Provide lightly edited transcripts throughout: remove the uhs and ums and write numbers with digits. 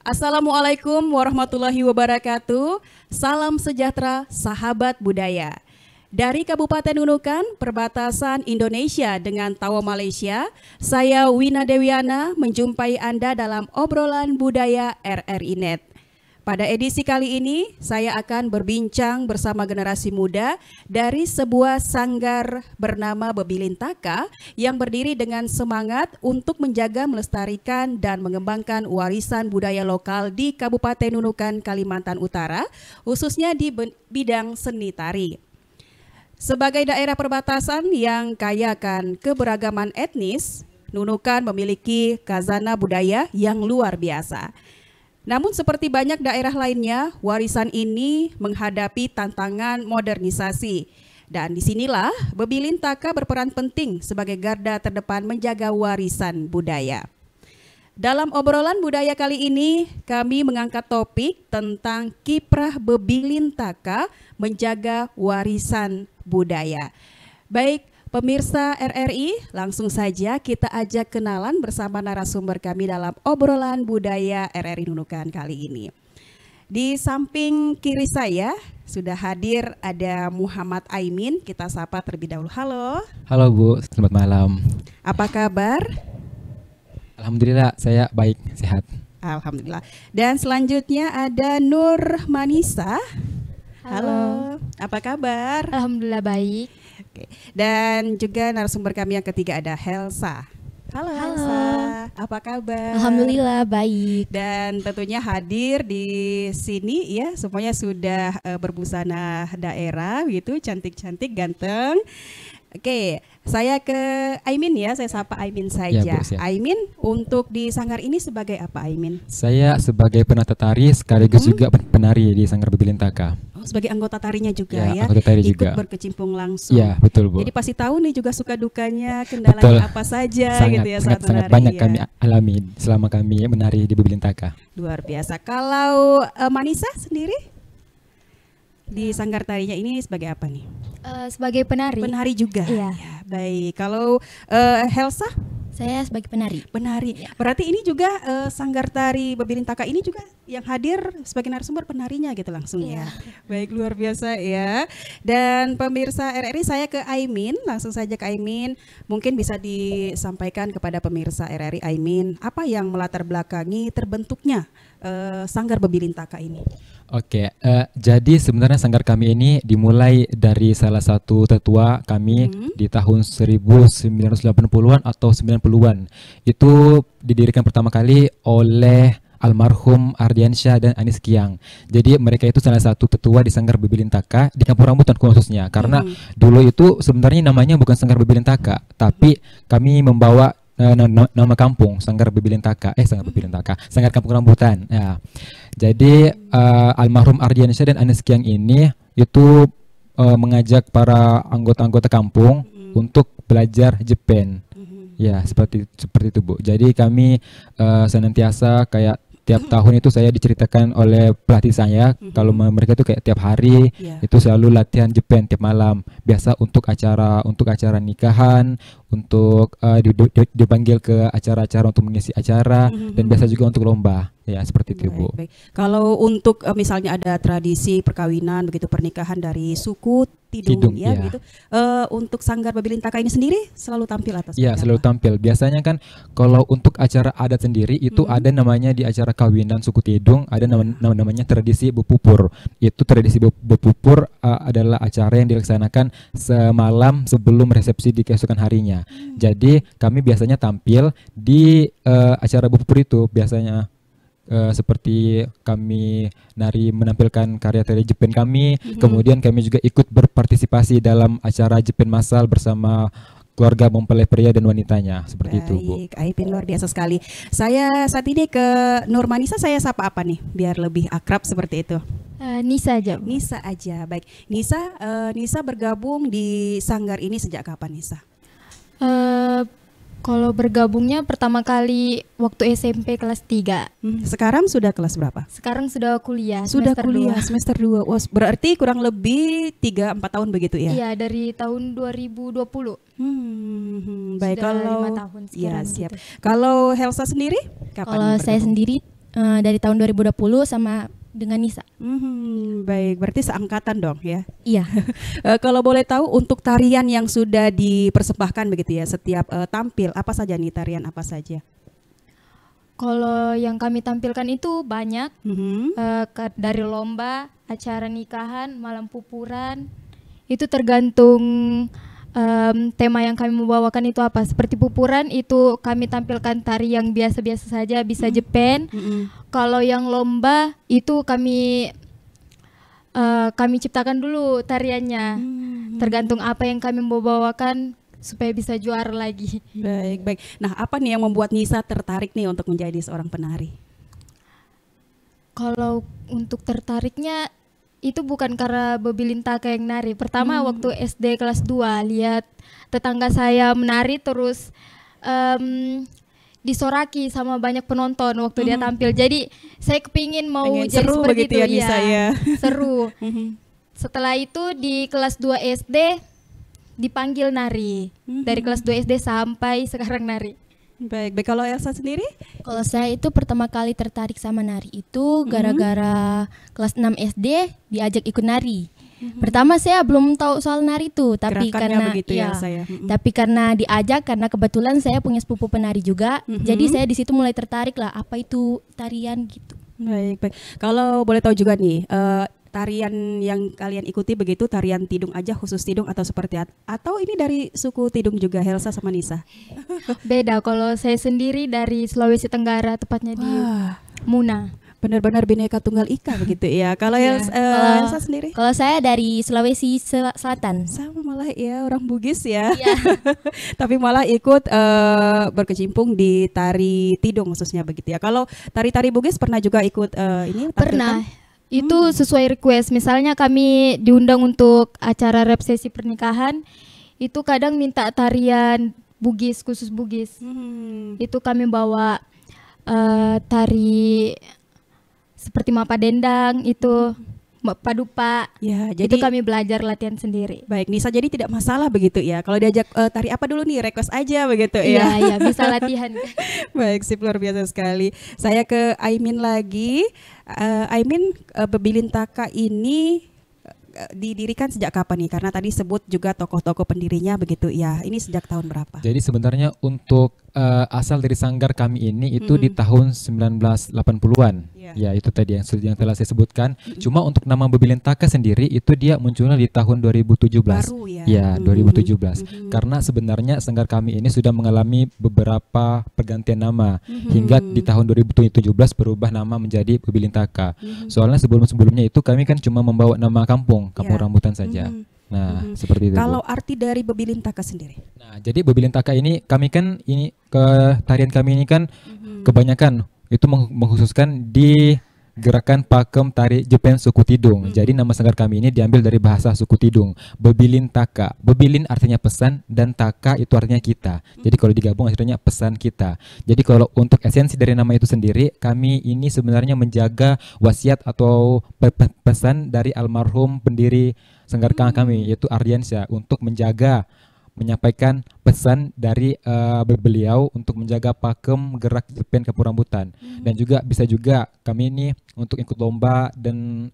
Assalamualaikum warahmatullahi wabarakatuh. Salam sejahtera sahabat budaya. Dari Kabupaten Nunukan, perbatasan Indonesia dengan Tawa Malaysia, saya Wina Dewiana menjumpai Anda dalam obrolan budaya RRI Net. Pada edisi kali ini, saya akan berbincang bersama generasi muda dari sebuah sanggar bernama Bebilintaka yang berdiri dengan semangat untuk menjaga, melestarikan, dan mengembangkan warisan budaya lokal di Kabupaten Nunukan, Kalimantan Utara, khususnya di bidang seni tari. Sebagai daerah perbatasan yang kaya akan keberagaman etnis, Nunukan memiliki khazanah budaya yang luar biasa. Namun seperti banyak daerah lainnya, warisan ini menghadapi tantangan modernisasi. Dan disinilah Bebilintaka berperan penting sebagai garda terdepan menjaga warisan budaya. Dalam obrolan budaya kali ini, kami mengangkat topik tentang kiprah Bebilintaka menjaga warisan budaya. Baik, pemirsa RRI, langsung saja kita ajak kenalan bersama narasumber kami dalam obrolan budaya RRI Nunukan kali ini. Di samping kiri saya sudah hadir ada Muhammad Aimin. Kita sapa terlebih dahulu. Halo. Halo Bu, selamat malam. Apa kabar? Alhamdulillah, saya baik, sehat. Alhamdulillah. Dan selanjutnya ada Nur Manisa. Halo. Apa kabar? Alhamdulillah baik. Oke. Dan juga narasumber kami yang ketiga ada Helsa. Halo Helsa, apa kabar? Alhamdulillah baik. Dan tentunya hadir di sini ya, semuanya sudah berbusana daerah gitu, cantik-cantik, ganteng. Oke, saya ke Aimin ya, saya sapa Aimin saja. Ya, Bu, Aimin, untuk di sanggar ini sebagai apa Aimin? Saya sebagai penata tari sekaligus juga penari di Sanggar Bebilintaka. Oh, sebagai anggota tarinya juga ya, anggota tari ikut juga. berkecimpung langsung. Ya, betul Bu. Jadi pasti tahu nih juga suka dukanya, kendalanya apa saja sangat, gitu ya saat sangat menari, banyak ya. kami alami selama kami menari di Bebilintaka. Luar biasa. Kalau Manisa sendiri di sanggar tarinya ini sebagai apa nih? Sebagai penari. Penari juga. Iya. Ya, baik. Kalau Helsa? Saya sebagai penari. Penari. Berarti ini juga sanggar tari Bebilintaka ini juga yang hadir sebagai narasumber penarinya gitu langsung ya. Baik, luar biasa ya. Dan pemirsa RRI, saya ke Aimin, langsung saja ke Aimin. Mungkin bisa disampaikan kepada pemirsa RRI Aimin, apa yang melatar belakangi terbentuknya sanggar Bebilintaka ini? Oke, jadi sebenarnya sanggar kami ini dimulai dari salah satu tetua kami di tahun 1980-an atau 90-an. Itu didirikan pertama kali oleh almarhum Ardiansyah dan Anis Kiang. Jadi mereka itu salah satu tetua di Sanggar Bebilintaka di Kampung Rambutan khususnya. Karena dulu itu sebenarnya namanya bukan Sanggar Bebilintaka, tapi kami membawa nama kampung Sanggar Bebilintaka, Sanggar Kampung Rambutan. Ya. Jadi almarhum Ardiansyah dan Anis Kiang ini itu mengajak para anggota-anggota kampung untuk belajar Jepang. Ya, seperti itu Bu. Jadi kami senantiasa kayak tiap tahun itu saya diceritakan oleh pelatih saya kalau mereka itu kayak tiap hari itu selalu latihan Jepang tiap malam. Biasa untuk acara nikahan, untuk dipanggil ke acara-acara untuk mengisi acara dan biasa juga untuk lomba. Ya, seperti itu Bu. Baik. Kalau untuk misalnya ada tradisi perkawinan begitu pernikahan dari suku Tidung ya, gitu. Untuk Sanggar Bebilintaka ini sendiri selalu tampil atas. Iya, selalu tampil. Biasanya kan kalau untuk acara adat sendiri itu ada namanya di acara kawinan suku Tidung, ada namanya tradisi Bepupur. Itu tradisi Bepupur adalah acara yang dilaksanakan semalam sebelum resepsi di keesokan harinya. Jadi kami biasanya tampil di acara Bepupur itu biasanya. Seperti kami menampilkan karya tari Jepang kami, kemudian kami juga ikut berpartisipasi dalam acara Jepang massal bersama keluarga mempelai pria dan wanitanya, seperti itu Bu. Baik, Aipin luar biasa sekali. Saya saat ini ke Nur Manisa, saya sapa apa nih biar lebih akrab seperti itu? Nisa aja Bu. Nisa aja, baik. Nisa bergabung di sanggar ini sejak kapan Nisa? Kalau bergabungnya pertama kali waktu SMP kelas 3. Sekarang sudah kelas berapa? Sekarang sudah kuliah. Sudah kuliah semester 2. Wah, berarti kurang lebih 3-4 tahun begitu ya? Iya, dari tahun 2020. Baik, sudah kalau 5 tahun sekarang. ya, siap. Gitu. Kalau Helsa sendiri kapan? Kalau saya sendiri dari tahun 2020 sama dengan Nisa. Baik, berarti seangkatan dong ya. Iya. Kalau boleh tahu untuk tarian yang sudah dipersembahkan begitu ya setiap tampil, apa saja nih tarian apa saja? Kalau yang kami tampilkan itu banyak, Mhm. dari lomba, acara nikahan, malam pupuran, itu tergantung tema yang kami membawakan itu apa. Seperti pupuran itu kami tampilkan tari yang biasa-biasa saja, bisa Jepen. Kalau yang lomba itu kami ciptakan dulu tariannya, tergantung apa yang kami mau bawakan supaya bisa juara lagi. Baik, baik. Nah, apa nih yang membuat Nisa tertarik nih untuk menjadi seorang penari? Kalau untuk tertariknya itu bukan karena Bebelintaka yang nari. Pertama waktu SD kelas 2 lihat tetangga saya menari terus disoraki sama banyak penonton waktu dia tampil. Jadi saya kepingin mau Pengen jadi seru seperti begitu itu ya, Nisa ya. Seru. Setelah itu di kelas 2 SD dipanggil nari. Dari kelas 2 SD sampai sekarang nari. Baik, baik. Kalau Elsa sendiri? Kalau saya itu pertama kali tertarik sama nari itu gara-gara kelas 6 SD diajak ikut nari. Pertama saya belum tahu soal nari itu, tapi Gerakannya karena begitu ya, saya. tapi karena diajak, karena kebetulan saya punya sepupu penari juga, jadi saya di situ mulai tertarik lah apa itu tarian gitu. Baik, baik. Kalau boleh tahu juga nih, tarian yang kalian ikuti begitu tarian Tidung aja khusus Tidung atau seperti atau ini dari suku Tidung juga, Helsa sama Nisa? Beda, kalau saya sendiri dari Sulawesi Tenggara, tepatnya di Muna. Benar-benar bineka tunggal ika begitu ya. Kalau Elsa sendiri? Kalau saya dari Sulawesi Selatan. Sama malah ya, orang Bugis ya. Iya. Tapi malah ikut berkecimpung di tari Tidung khususnya begitu ya. Kalau tari-tari Bugis pernah juga ikut ini? Pernah. tampilkan? Itu sesuai request. Misalnya kami diundang untuk acara resepsi pernikahan, itu kadang minta tarian Bugis, khusus Bugis. Itu kami bawa tari seperti Mapa Dendang, itu Padupa. Ya, Itu jadi kami belajar latihan sendiri. baik Nisa, jadi tidak masalah begitu ya. Kalau diajak tari apa dulu nih, request aja begitu Iya, ya. iya, bisa latihan. Baik, sip, luar biasa sekali. Saya ke Aimin lagi. Aimin, Bebelintaka ini didirikan sejak kapan nih? Karena tadi sebut juga tokoh-tokoh pendirinya begitu ya. Ini sejak tahun berapa? Jadi sebenarnya untuk asal dari sanggar kami ini itu di tahun 1980-an. Ya, itu tadi yang telah saya sebutkan. Cuma untuk nama Bebelintaka sendiri itu dia munculnya di tahun 2017. Baru ya. Ya, 2017. Karena sebenarnya sanggar kami ini sudah mengalami beberapa pergantian nama hingga di tahun 2017 berubah nama menjadi Bebelintaka. Soalnya sebelum-sebelumnya itu kami kan cuma membawa nama kampung rambutan saja. Nah, seperti itu. Kalau Bu. arti dari Bebelintaka sendiri? Nah, jadi Bebelintaka ini kami kan ini tarian kami ini kan kebanyakan itu mengkhususkan di gerakan pakem tari Jepen suku Tidung. Jadi nama sanggar kami ini diambil dari bahasa suku Tidung. Bebelintaka. Bebelin artinya pesan dan taka itu artinya kita. Jadi kalau digabung artinya pesan kita. Jadi kalau untuk esensi dari nama itu sendiri, kami ini sebenarnya menjaga wasiat atau pesan dari almarhum pendiri sanggar kami yaitu Ardiansyah untuk menyampaikan pesan dari beliau untuk menjaga pakem gerak Jepen kampung rambutan. Dan juga bisa juga kami ini untuk ikut lomba dan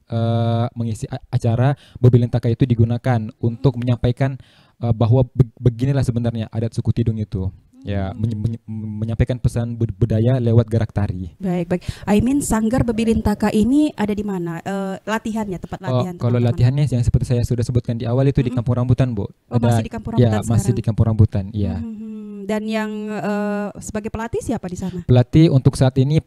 mengisi acara Bebelintaka itu digunakan untuk menyampaikan bahwa beginilah sebenarnya adat suku Tidung itu. Ya, menyampaikan pesan budaya lewat gerak tari. Baik, baik. Aimin, sanggar Bebelintaka ini ada di mana? Latihannya, tempat latihan? Kalau latihannya yang seperti saya sudah sebutkan di awal itu di Kampung Rambutan, Bu. Oh, masih di Kampung Rambutan Ya, masih sekarang? di Kampung Rambutan, iya. Dan yang sebagai pelatih siapa di sana? Pelatih untuk saat ini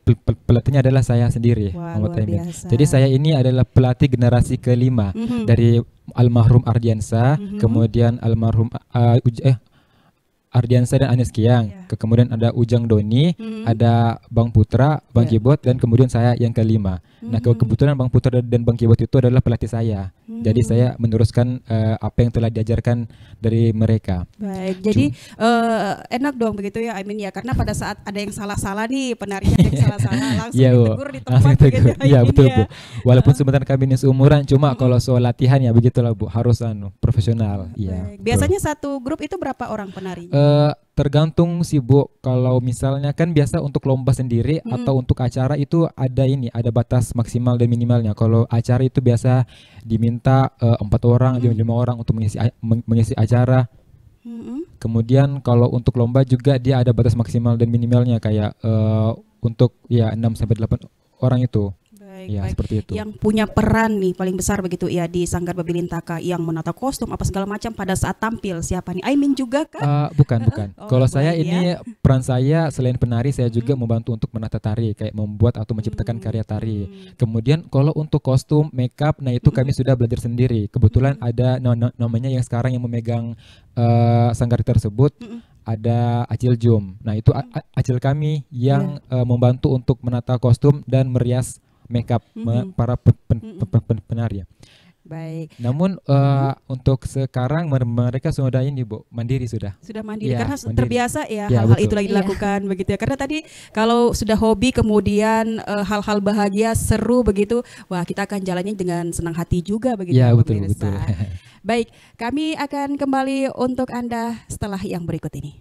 pelatihnya adalah saya sendiri, Wah, Muhammad luar Aimin. biasa. Jadi saya ini adalah pelatih generasi kelima dari almarhum Ardiansyah, kemudian almarhum Ardiansyah dan Anis Kiang. Kemudian ada Ujang Doni, ada Bang Putra, Bang Kibot, dan kemudian saya yang kelima. Nah, kebetulan Bang Putra dan Bang Kibot itu adalah pelatih saya. Jadi saya meneruskan apa yang telah diajarkan dari mereka. Baik, jadi enak dong begitu ya, Aimin ya, karena pada saat ada yang salah-salah nih, penarinya ada yang salah-salah, langsung Iya, Bu. ditegur di tempat Langsung begitu ditegur. ya, Iya, Aimin betul, ya. Bu. Walaupun sebenarnya kami ini seumuran, cuma kalau soal latihan ya begitulah, Bu. Harus profesional. Iya. Baik. Biasanya satu grup itu berapa orang penari? Tergantung sih Bu, kalau misalnya kan biasa untuk lomba sendiri atau untuk acara itu ada batas maksimal dan minimalnya. Kalau acara itu biasa diminta 4 orang, 5 orang untuk mengisi acara. Kemudian kalau untuk lomba juga dia ada batas maksimal dan minimalnya kayak untuk ya 6 sampai 8 orang itu. Ya, Baik. seperti itu. Yang punya peran nih paling besar begitu ya di Sanggar Babilintaka, yang menata kostum apa segala macam pada saat tampil, siapa nih? Aimin juga kan? Bukan. Oh, Kalau saya baik ini peran saya selain penari, saya juga membantu untuk menata tari, kayak membuat atau menciptakan karya tari. Kemudian kalau untuk kostum, makeup, nah itu kami sudah belajar sendiri. Kebetulan ada namanya yang sekarang yang memegang sanggar tersebut. Ada Acil Jum. Nah itu Acil kami yang membantu untuk menata kostum dan merias makeup para penari. Baik. Namun untuk sekarang mereka sudah ini Bu, mandiri sudah. Sudah mandiri Ya, karena mandiri. terbiasa ya Ya, hal-hal betul. itu lagi dilakukan begitu ya. Karena tadi kalau sudah hobi kemudian hal-hal bahagia seru begitu, wah kita akan jalannya dengan senang hati juga begitu Ya, ya, betul, pemirsa. betul. Baik, kami akan kembali untuk Anda setelah yang berikut ini.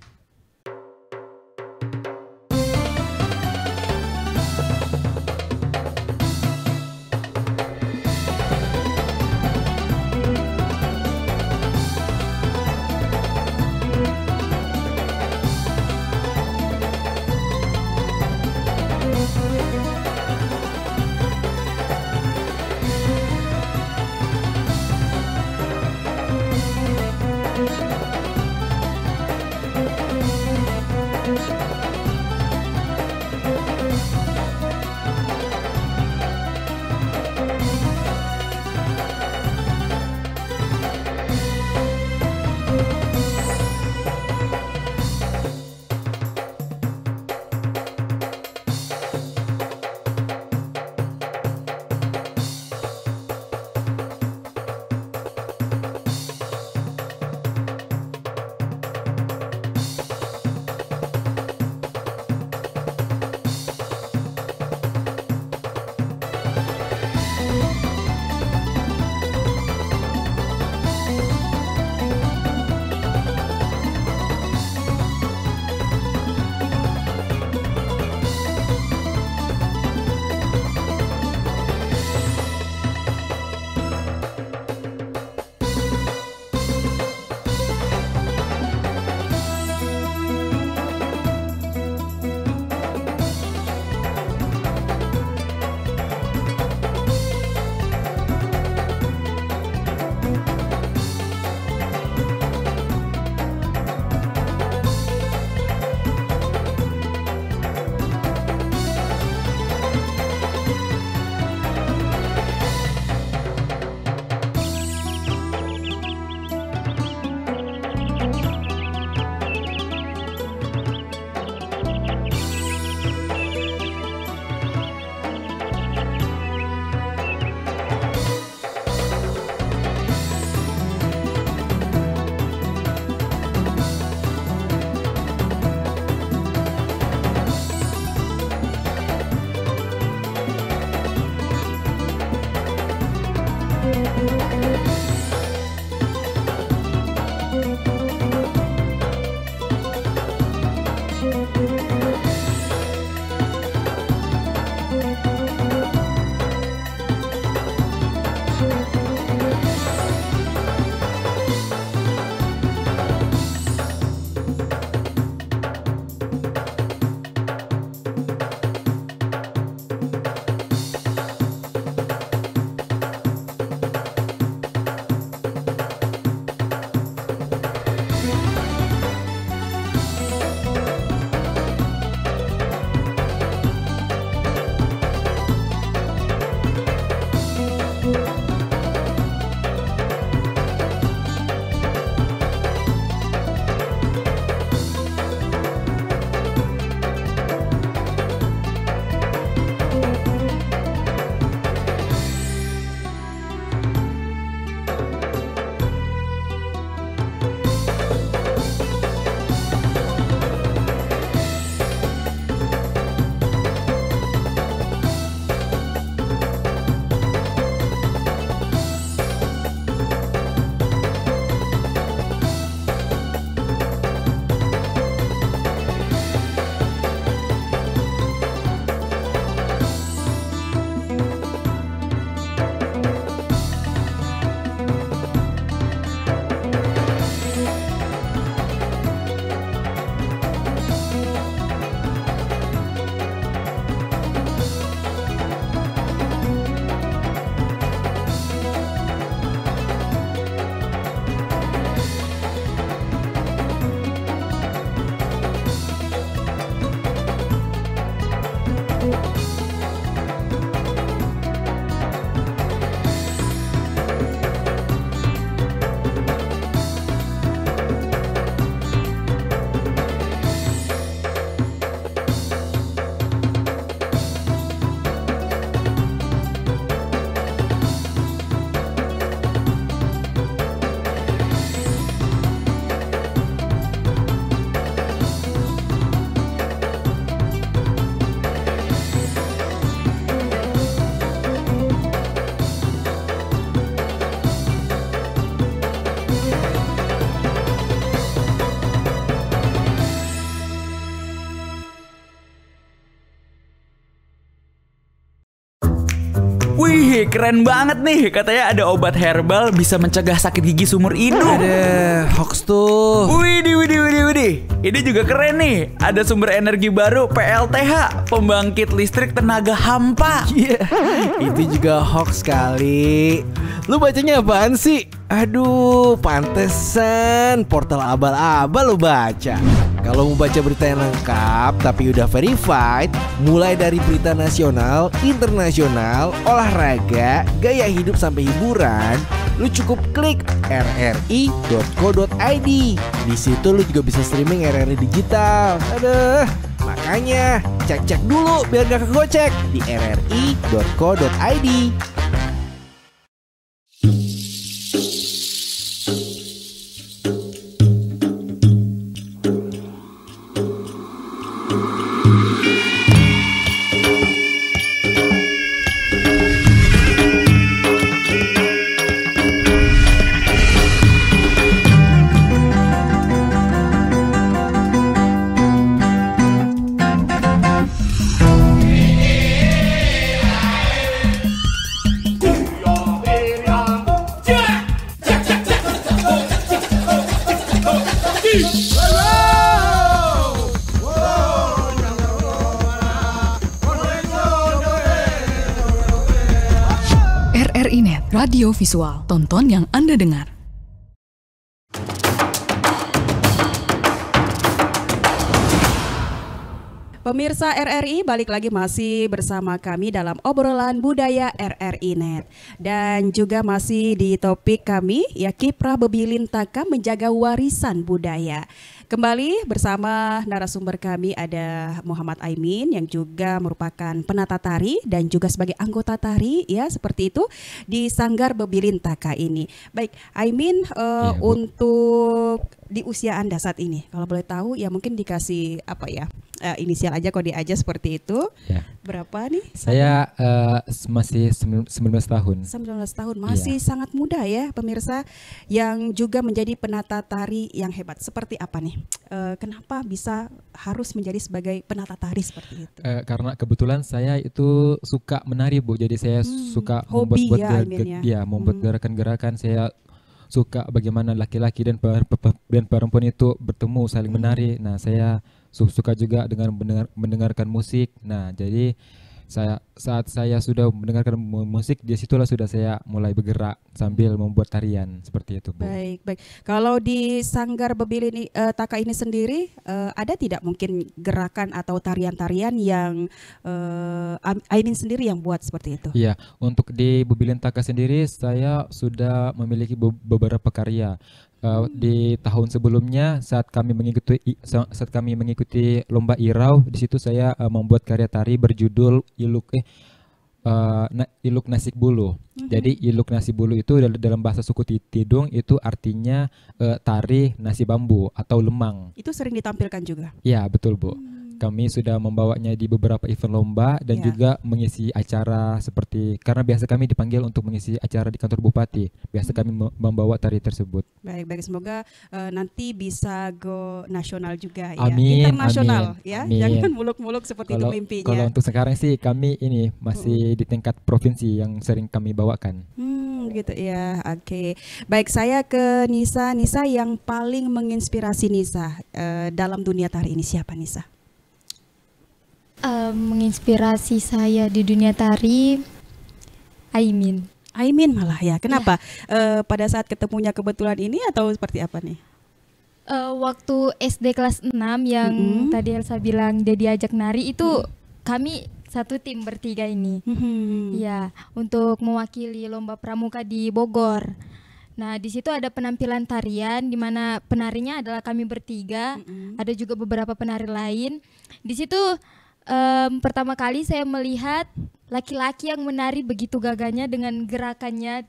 Wih, keren banget nih. Katanya ada obat herbal bisa mencegah sakit gigi seumur hidup. Ada hoax tuh. Widih. Ini juga keren nih. Ada sumber energi baru PLTH, pembangkit listrik tenaga hampa. Iya, itu juga hoax kali. Lu bacanya apaan sih? Aduh, pantesan portal abal-abal lu baca. Kalau mau baca berita yang lengkap tapi udah verified, mulai dari berita nasional, internasional, olahraga, gaya hidup sampai hiburan, lu cukup klik rri.co.id. Di situ lu juga bisa streaming RRI digital. Aduh, makanya cek-cek dulu biar gak kegocek di rri.co.id. RRI Net, radio visual, tonton yang Anda dengar. Pemirsa RRI, balik lagi masih bersama kami dalam obrolan budaya RRI Net. Dan juga masih di topik kami, ya Kiprah Bebilin Taka menjaga warisan budaya. Kembali bersama narasumber kami ada Muhammad Aimin yang juga merupakan penata tari dan juga sebagai anggota tari ya seperti itu di Sanggar Bebilin Taka ini. Baik, Aimin, untuk di usia Anda saat ini, kalau boleh tahu ya mungkin dikasih apa ya, inisial aja, kode aja seperti itu. Ya. Berapa nih? Saya masih 19 tahun. 19 tahun, masih sangat muda ya pemirsa, yang juga menjadi penata tari yang hebat. Seperti apa nih? Kenapa bisa harus menjadi sebagai penata tari seperti itu? Karena kebetulan saya itu suka menari, Bu. Jadi saya suka hobi membuat gerakan-gerakan. Saya suka bagaimana laki-laki dan perempuan itu bertemu saling menari. Nah, saya suka juga dengan mendengarkan musik. Nah, jadi saat saya sudah mendengarkan musik, di situlah sudah saya mulai bergerak sambil membuat tarian seperti itu, Bu. Baik. Kalau di Sanggar Bebilin Taka ini sendiri ada tidak mungkin gerakan atau tarian-tarian yang Aimin sendiri yang buat seperti itu? Iya, untuk di Bebilin Taka sendiri saya sudah memiliki beberapa karya. Di tahun sebelumnya saat kami mengikuti lomba Irau, di situ saya membuat karya tari berjudul Iluk Nasik Bulu. Jadi Iluk Nasi Bulu itu dalam bahasa suku Tidung itu artinya tari nasi bambu atau lemang. Itu sering ditampilkan juga? Ya, betul, Bu. Kami sudah membawanya di beberapa event lomba dan juga mengisi acara seperti, karena biasa kami dipanggil untuk mengisi acara di kantor bupati. Biasa kami membawa tari tersebut. Baik, semoga nanti bisa go nasional juga ya. Amin, internasional amin, ya. amin. Jangan muluk-muluk seperti itu mimpinya. Kalau untuk sekarang sih kami ini masih di tingkat provinsi yang sering kami bawakan. Gitu ya. Oke. Baik, saya ke Nisa. Nisa, yang paling menginspirasi Nisa dalam dunia tari ini siapa, Nisa? Menginspirasi saya di dunia tari Aimin malah ya. Kenapa? Pada saat ketemunya kebetulan ini atau seperti apa nih? Waktu SD kelas 6 yang tadi Elsa bilang dia diajak nari itu kami satu tim bertiga ini. Ya, untuk mewakili lomba pramuka di Bogor. Nah, di situ ada penampilan tarian di mana penarinya adalah kami bertiga, ada juga beberapa penari lain. Di situ pertama kali saya melihat laki-laki yang menari begitu gagahnya dengan gerakannya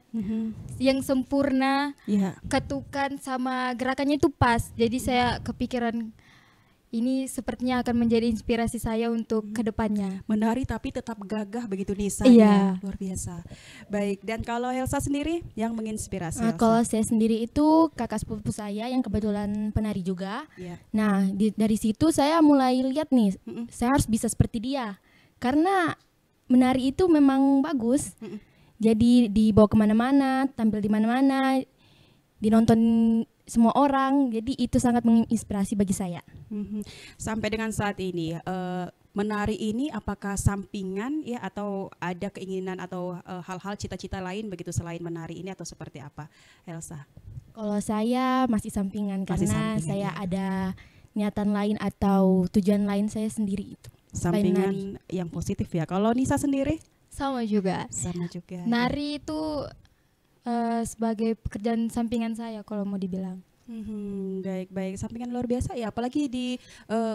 yang sempurna, ketukan sama gerakannya itu pas. Jadi saya kepikiran ini sepertinya akan menjadi inspirasi saya untuk kedepannya. Menari tapi tetap gagah begitu Nisa. Iya. Luar biasa. Baik, dan kalau Elsa sendiri yang menginspirasi? Kalau saya sendiri itu kakak sepupu saya yang kebetulan penari juga. Nah, dari situ saya mulai lihat nih, saya harus bisa seperti dia. Karena menari itu memang bagus. Jadi dibawa kemana-mana, tampil di mana-mana, dinonton semua orang. Jadi itu sangat menginspirasi bagi saya. Sampai dengan saat ini, menari ini apakah sampingan ya atau ada keinginan atau hal-hal cita-cita lain begitu selain menari ini atau seperti apa, Elsa? Kalau saya masih sampingan Masih karena sampingan, saya ya. ada niatan lain atau tujuan lain saya sendiri itu. Selain nari. Sampingan yang positif ya. Kalau Nisa sendiri? Sama juga. Sama juga. Nari itu sebagai pekerjaan sampingan saya kalau mau dibilang. Baik-baik, sampingan luar biasa ya, apalagi di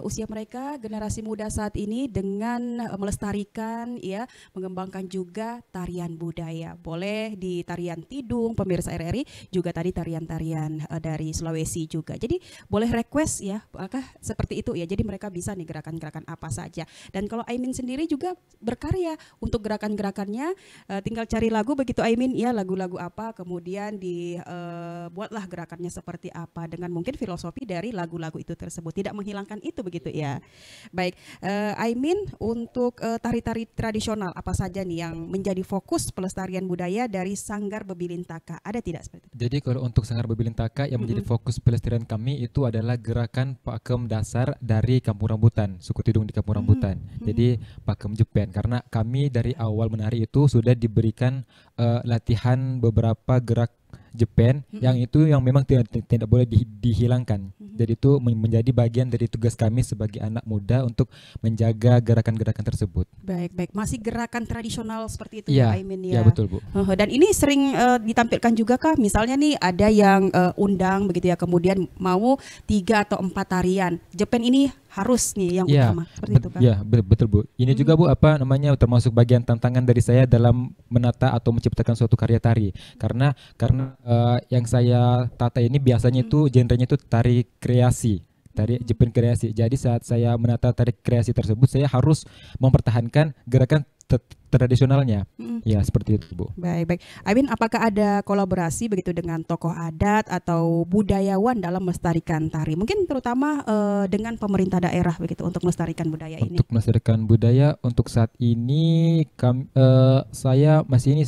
usia mereka, generasi muda saat ini dengan melestarikan ya, mengembangkan juga tarian budaya. Boleh di tarian Tidung, pemirsa RRI, juga tadi tarian-tarian dari Sulawesi juga. Jadi boleh request ya, apakah seperti itu ya. Jadi mereka bisa nih gerakan-gerakan apa saja. Dan kalau Aimin sendiri juga berkarya untuk gerakan-gerakannya, tinggal cari lagu begitu Aimin ya, lagu-lagu apa, kemudian dibuatlah gerakannya seperti apa dengan mungkin filosofi dari lagu-lagu itu tersebut, tidak menghilangkan itu begitu ya. Baik, Aimin, untuk tari-tari tradisional apa saja nih yang menjadi fokus pelestarian budaya dari Sanggar Bebilintaka, ada tidak seperti itu? Jadi kalau untuk Sanggar Bebilintaka yang menjadi fokus pelestarian kami itu adalah gerakan pakem dasar dari Kampung Rambutan, suku Tidung di Kampung Rambutan. Jadi pakem Jepen, karena kami dari awal menari itu sudah diberikan latihan beberapa gerak Jepen yang itu yang memang tidak boleh dihilangkan. Jadi itu menjadi bagian dari tugas kami sebagai anak muda untuk menjaga gerakan-gerakan tersebut. Baik, masih gerakan tradisional seperti itu ya, ya Aimin ya. Iya betul Bu. Dan ini sering ditampilkan juga kah? Misalnya nih ada yang undang begitu ya, kemudian mau 3 atau 4 tarian. Jepen ini harus nih yang utama seperti itu kan? Iya betul Bu. Ini juga Bu termasuk bagian tantangan dari saya dalam menata atau menciptakan suatu karya tari. Karena yang saya tata ini biasanya itu genrenya itu tari kreasi. Tari Jepen kreasi. Jadi saat saya menata tari kreasi tersebut, saya harus mempertahankan gerakan tradisionalnya. Ya seperti itu Bu. Baik. Aimin, apakah ada kolaborasi begitu dengan tokoh adat atau budayawan dalam melestarikan tari? Mungkin terutama dengan pemerintah daerah begitu untuk melestarikan budaya ini. Untuk melestarikan budaya untuk saat ini saya masih ini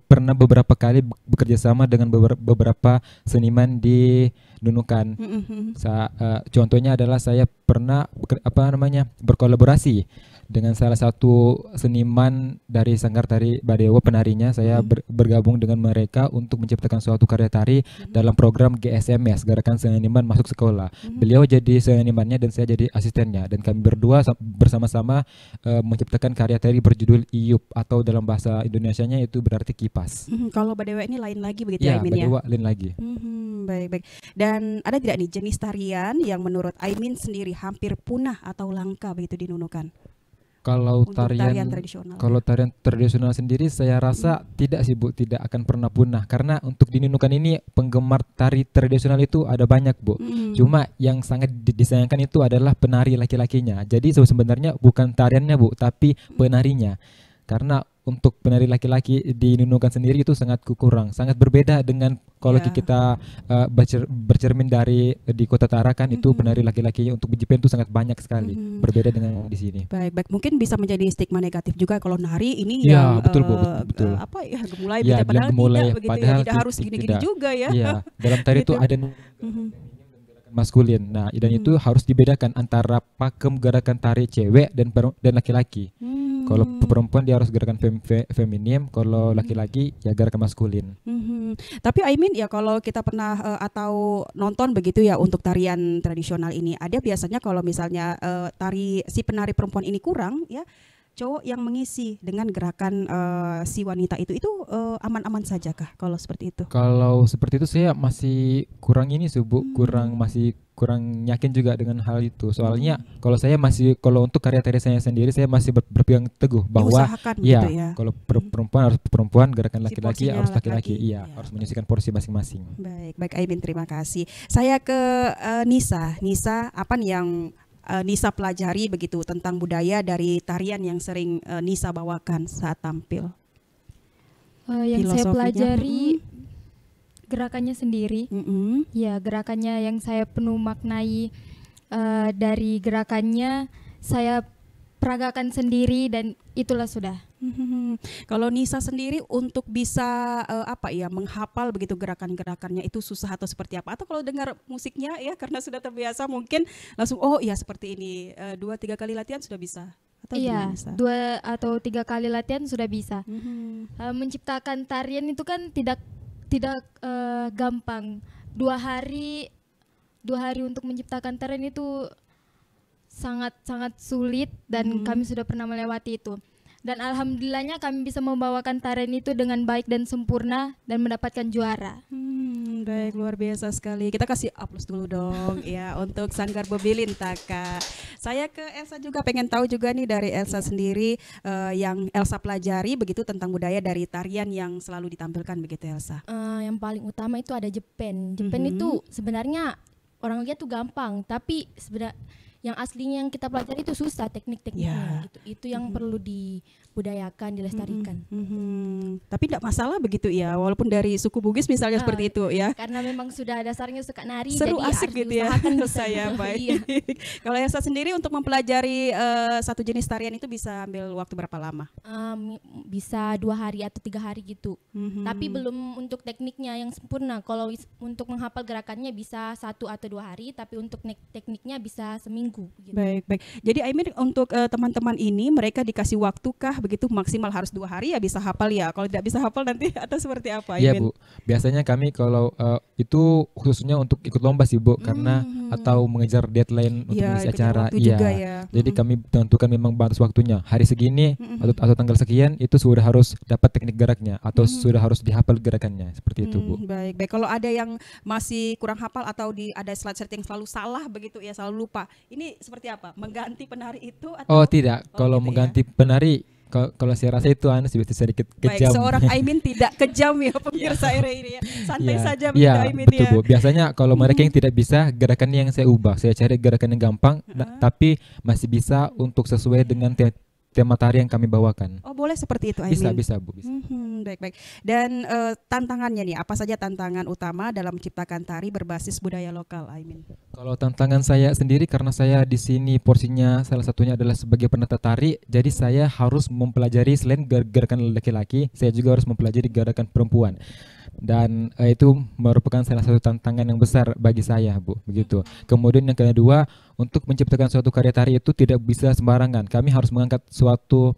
pernah beberapa kali bekerja sama dengan beberapa seniman di Nunukan. Contohnya adalah saya pernah berkolaborasi dengan salah satu seniman dari Sanggar Tari Badewa, penarinya. Saya bergabung dengan mereka untuk menciptakan suatu karya tari dalam program GSMS, Gerakan Seniman Masuk Sekolah. Beliau jadi senimannya dan saya jadi asistennya, dan kami berdua bersama-sama menciptakan karya tari berjudul Iyup, atau dalam bahasa Indonesianya itu berarti kipas. Kalau Badewa ini lain lagi begitu ya Aimin ya? Badewa lain lagi. Baik. Dan ada tidak nih jenis tarian yang menurut Aimin sendiri hampir punah atau langka begitu di Nunukan? Kalau tarian tradisional sendiri saya rasa tidak sih Bu, tidak akan pernah punah, karena untuk di Nunukan ini penggemar tari tradisional itu ada banyak Bu. Cuma yang sangat disayangkan itu adalah penari laki-lakinya. Jadi sebenarnya bukan tariannya Bu, tapi penarinya. Karena untuk penari laki-laki di Nunukan sendiri itu sangat kurang, sangat berbeda dengan kalau kita bercermin dari di Kota Tarakan. Itu penari laki-lakinya untuk Jepen itu sangat banyak sekali, berbeda dengan di sini. Baik, mungkin bisa menjadi stigma negatif juga kalau nari ini ya, yang betul Bu, betul. Gemulai Ya, padahal gemulai, tidak begitu padahal ya, tidak harus gini-gini juga ya. Iya, dalam tari itu ada maskulin. Nah, dan itu harus dibedakan antara pakem gerakan tari cewek dan laki-laki. Kalau perempuan dia harus gerakan feminim, kalau laki-laki ya gerakan maskulin. Tapi Aimin ya, kalau kita pernah atau nonton begitu ya untuk tarian tradisional ini, ada biasanya kalau misalnya si penari perempuan ini kurang ya, cowok yang mengisi dengan gerakan si wanita itu aman-aman saja kah kalau seperti itu? Kalau seperti itu saya masih kurang ini Bu, kurang yakin juga dengan hal itu. Soalnya kalau untuk karya tari saya sendiri, saya masih berpegang teguh bahwa gitu ya. Kalau perempuan harus perempuan, gerakan laki-laki harus laki-laki. Iya, harus menyisikan porsi masing-masing. Baik Aimin, terima kasih. Saya ke Nisa, apa nih yang Nisa pelajari begitu tentang budaya dari tarian yang sering Nisa bawakan saat tampil? Yang saya pelajari gerakannya sendiri. Ya, gerakannya yang saya penuh maknai dari gerakannya, saya peragakan sendiri dan itulah sudah. Kalau Nisa sendiri untuk bisa menghafal begitu gerakan-gerakannya itu susah atau seperti apa? Atau kalau dengar musiknya ya karena sudah terbiasa mungkin langsung oh iya seperti ini 2-3 kali latihan sudah bisa? Atau Iya, gimana, Nisa? 2 atau 3 kali latihan sudah bisa. Menciptakan tarian itu kan tidak gampang. 2 hari untuk menciptakan tarian itu sangat sulit dan kami sudah pernah melewati itu. Dan alhamdulillahnya kami bisa membawakan tarian itu dengan baik dan sempurna dan mendapatkan juara. Baik, luar biasa sekali. Kita kasih aplaus dulu dong ya untuk Sanggar Bebilin Taka. Saya ke Elsa juga pengen tahu juga nih dari Elsa sendiri yang Elsa pelajari begitu tentang budaya dari tarian yang selalu ditampilkan begitu Elsa. Yang paling utama itu ada Jepen. Jepen itu sebenarnya orang lihat tuh gampang, tapi sebenarnya yang aslinya yang kita pelajari itu susah teknik-tekniknya gitu. Itu yang perlu dibudayakan, dilestarikan. Tapi tidak masalah begitu ya, walaupun dari suku Bugis misalnya seperti itu ya. Karena memang sudah dasarnya suka nari, Seru jadi asik harus gitu ya. diusahakan bisa. Saya baik. Kalau Elsa sendiri untuk mempelajari satu jenis tarian itu bisa ambil waktu berapa lama? Bisa 2 hari atau 3 hari gitu. Tapi belum untuk tekniknya yang sempurna. Kalau untuk menghafal gerakannya bisa 1 atau 2 hari, tapi untuk tekniknya bisa seminggu. Gitu. Baik. Jadi Aimin untuk teman-teman ini mereka dikasih waktu kah begitu maksimal harus 2 hari ya bisa hafal ya. Kalau tidak bisa hafal nanti atau seperti apa Iya Aimin? Bu, biasanya kami kalau itu khususnya untuk ikut lomba sih Bu, karena atau mengejar deadline untuk Iya, mengisi dikejar acara. waktu juga ya. Jadi kami tentukan memang batas waktunya. Hari segini atau tanggal sekian itu sudah harus dapat teknik geraknya atau sudah harus dihafal gerakannya seperti itu Bu. Baik. Kalau ada yang masih kurang hafal atau ada slide yang selalu salah begitu ya, selalu lupa. Ini seperti apa? Mengganti penari itu atau? Oh tidak, kalau gitu mengganti penari kalau saya rasa itu sedikit Baik, kejam. seorang Aimin tidak kejam ya pemirsa ini ya. Santai saja begitu Iya, Aimin betul ya. Bu. Biasanya kalau mereka yang tidak bisa gerakannya yang saya ubah. Saya cari gerakan yang gampang tapi masih bisa untuk sesuai dengan tema tari yang kami bawakan. Oh boleh seperti itu Aimin? Bisa Bu. Bisa. Baik. Dan tantangannya nih, apa saja tantangan utama dalam menciptakan tari berbasis budaya lokal Aimin? Kalau tantangan saya sendiri karena saya di sini porsinya salah satunya adalah sebagai penata tari, jadi saya harus mempelajari selain gerakan laki-laki, saya juga harus mempelajari gerakan perempuan. Dan itu merupakan salah satu tantangan yang besar bagi saya Bu, begitu. Kemudian yang kedua, untuk menciptakan suatu karya tari itu tidak bisa sembarangan. Kami harus mengangkat suatu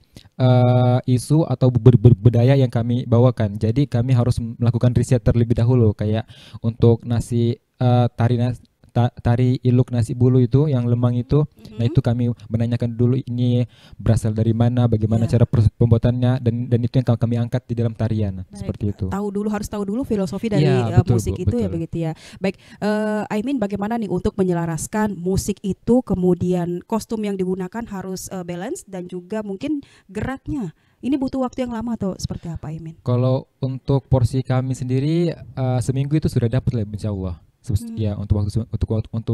isu atau budaya yang kami bawakan. Jadi kami harus melakukan riset terlebih dahulu, kayak untuk tari iluk nasi bulu itu yang lemang itu. Nah itu kami menanyakan dulu ini berasal dari mana, bagaimana cara pembuatannya, dan itu yang kami angkat di dalam tarian. Baik. Seperti itu. Harus tahu dulu filosofi dari betul, musik Bu, itu betul. ya begitu ya. Baik, Aimin bagaimana nih untuk menyelaraskan musik itu, kemudian kostum yang digunakan harus balance dan juga mungkin geraknya. Ini butuh waktu yang lama atau seperti apa Aimin? Kalau untuk porsi kami sendiri seminggu itu sudah dapat lah insya Allah. Ya untuk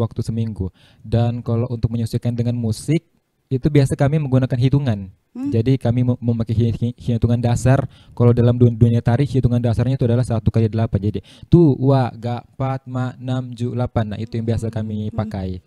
waktu seminggu. Dan kalau untuk menyesuaikan dengan musik itu biasa kami menggunakan hitungan. Jadi kami memakai hitungan dasar. Kalau dalam dunia tari hitungan dasarnya itu adalah 1 kali 8. Jadi tu wa ga pat ma 6 ju 8. Nah itu yang biasa kami pakai.